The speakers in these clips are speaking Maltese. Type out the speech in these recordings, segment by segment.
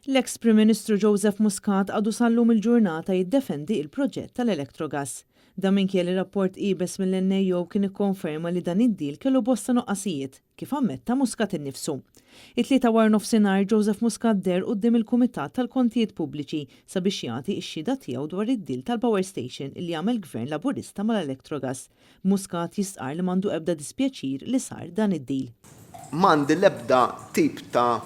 L-ex Prim Ministru Joseph Muscat għadu sallum il-ġurnata jiddefendi il-proġett tal-Electrogas. Da minkejja li rapport ibes mill-NAO kien ikkonferma li dan id-dil kellu bosta noqqasijiet, kif ammetta Muscat innifsu. It-tlieta war nofsinhar Joseph Muscat der quddiem il-Kumitat tal-Kontijiet Pubbliċi sabiex jagħti x-xhieda tiegħu dwar id-dil tal-Power Station li jagħmel Gvern Laburista mal-Electrogas. Muscat jistqar li m'għandu ebda dispjaċir li sar dan id-dil. M'għandi l-ebda tip ta'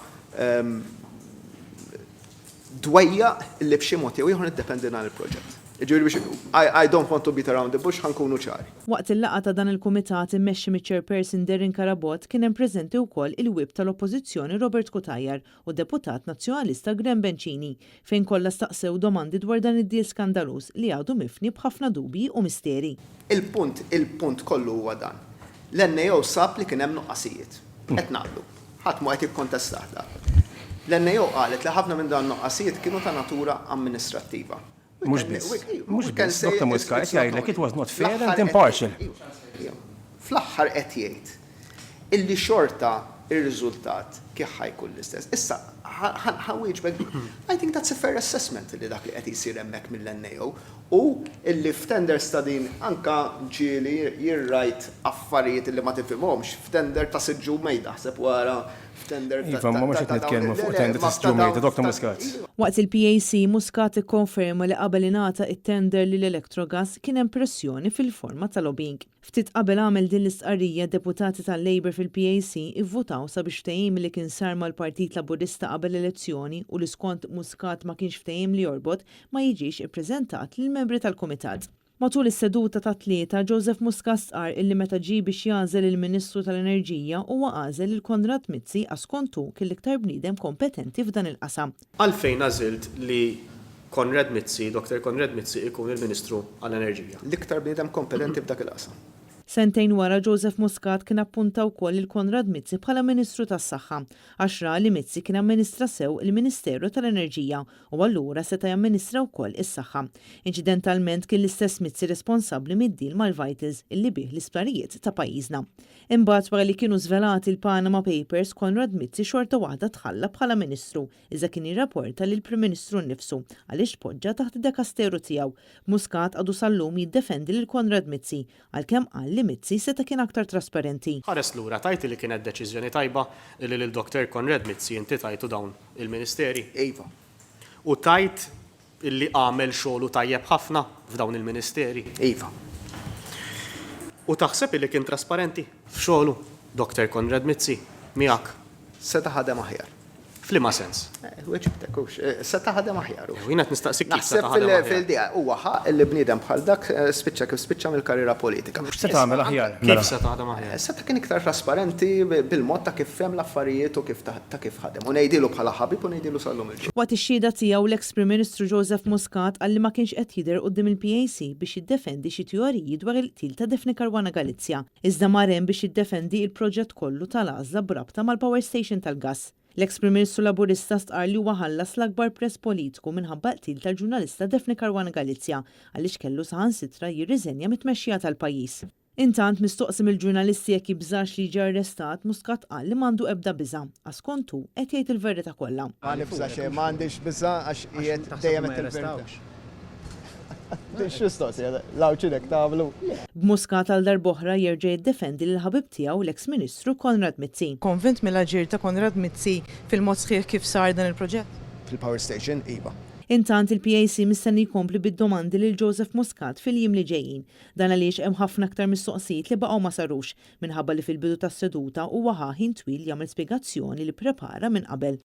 dwejja li b'xi mod jew ieħor niddependi dan il-proġett. I don't want to beat around the bush, ħankunu ċari. Waqt il-laqgħa ta' dan il-kumitat immexxi miċ-chairperson Derrin Karabot kien hemm preżenti wkoll il-wib tal-Oppożizzjoni Robert Kutajjar u deputat nazzjonalista Graham Bencini fejn kollha staqsew domandi dwar dan id-deal skandaluż li għadu mifni b'ħafna dubji u misteri. Il-punt kollu huwa dan. L-NAO sab li kien hemm nuqqasijiet. Qed naqblu. Ħadd ma qed jikkontestat dan. L-NAO qalet li ħafna minn dan nuqqasijiet kienu ta' natura amministrattiva. Mhux biss, Dr. Muscat qed jgħidlek it was not fair and impartial. Fl-aħħar qed jgħid illi xorta ir-riżultat kif ħajkun l-istess. Issa ħawieġbek I think that's a fair assessment li dak li qed isir hemmhekk mill-NAO u illi f'tender stadin anka ġieli jirrajt affarijiet illi ma tifhimhomx f'tender ta' siġġu mejda ħseb wara f'tender ta' Iva, ma mhux qed nitkellmu fuq tender ta' siġġu mejda, Dr. Muscat. Waqt il-PAC Muscat ikkonferma li qabel ingħata it-tender lil Electrogas kien hemm pressjoni fil-forma ta' lobbying. Ftit qabel għamel din l-istqarrija deputati tal-Labor fil-PAC ivvutaw sabiex ftehim li kien sar mal-Partit Laburista qabel l-elezzjoni u li skont Muscat ma kienx ftehim li jorbot ma jiġix ippreżentat lill-membri tal-Kumitat. Matul is-seduta ta' tlieta, Joseph Muscat stqar illi meta ġie biex jagħżel il-Ministru tal-Enerġija huwa għażel lil Konrad Mizzi għax kontu kien l-iktar bniedem kompetenti f'dan il-qasam. Għalfejn għażilt li Konrad Mizzi, Dr. Konrad Mizzi ikun il-Ministru għall-Enerġija. L-iktar bniedem kompetenti f'dak il-qasam. Sentejn wara Joseph Muscat kien appunta wkoll il Konrad Mizzi bħala Ministru tas-Saħħa għax ra li Mizzi kien amministra sew il-Ministeru tal-Enerġija u allura seta' jamministra wkoll is-saħħa. Inċidentalment kien l-istess Mizzi responsabbli mid-deal mal-Vitals illi bih l-isptarijiet ta' pajjiżna. Imbagħad wara li kienu żvelati l-Panama Papers, Konrad Mizzi xorta waħda tħalla bħala Ministru iżda kien jirrapporta lil Prim Ministru nnifsu għaliex poġġa taħt id-dekasteru tiegħu. Muscat għadu sallum jiddefendi lil Konrad Mizzi għalkemm qal li Mizzi seta' kien aktar trasparenti. Ħares lura tajt li kienet deċiżjoni tajba li lil-Dr. Konrad Mizzi inti tajtu dawn il-Ministeri. Iva. U tajt illi għamel xogħlu tajjeb ħafna f'dawn il-Ministeri. Iva. U taħseb illi kien trasparenti f'xogħlu Dr. Konrad Mizzi miegħek. Seta' ħadem aħjar. F'liema sens. Weġibtek hux, seta' ħadem aħjar. Jien qed nistaqsik kif Naħseb seta' ħadem aħjar. fil-dija huwa ħaq li bniedem bħal dak spiċċa kif spiċċa mill-karriera politika. Se tagħmel aħjar. Kif seta' ħadem aħjar? Seta' kien iktar trasparenti bil-mod ta' kif fehem l-affarijiet u kif ta' kif ħadem. U ngħidilu bħala ħabib u ngħidilu sallum il-ġie. Waqt ix-xhieda tiegħu l-ex Prim Ministru Joseph Muscat qal li ma kienx qed jidher quddiem il-PAC biex jiddefendi xi teoriji dwar il-qtil ta' Defni Caruana Galizja. Iżda mar hemm biex jiddefendi il-proġett kollu tal-għażla b'rabta mal-Power Station tal-Gass. L-ex Prim Ministru Laburista stqar li huwa ħallas l-akbar press politiku minħabba qtil tal-ġurnalista Defni Caruana Galizja għaliex kellu saħansitra jirriżenja mit-tmexxija tal-pajjiż. Intant mistoqsim il-ġurnalisti jekk jibżax li ġie arrestat, Muscat qal li m'għandu ebda biża' għax kontu qed jgħid il-verità kollha. Ma nifżax m'għandix biża' għax qiegħed dejjem qed il-verità. X'istos lawċinek tagħmlu. B'Muscat għal darb'oħra jerġa' jiddefendi lil ħabib tiegħu l-ex Ministru Konrad Mizzi. Konvint mill-aġir ta' Konrad Mizzi fil-mod sħiħ kif sar dan il-proġett? Fil-Power Station, iva. Intant il-PAC mistenni jkompli bid-domandi lil Joseph Muscat fil-jiem li ġejjin. Dan għaliex hemm ħafna aktar mistoqsijiet li baqgħu ma sarux minħabba li fil-bidu tas-seduta huwa ħin twil jagħmel spjegazzjoni li prepara minn qabel.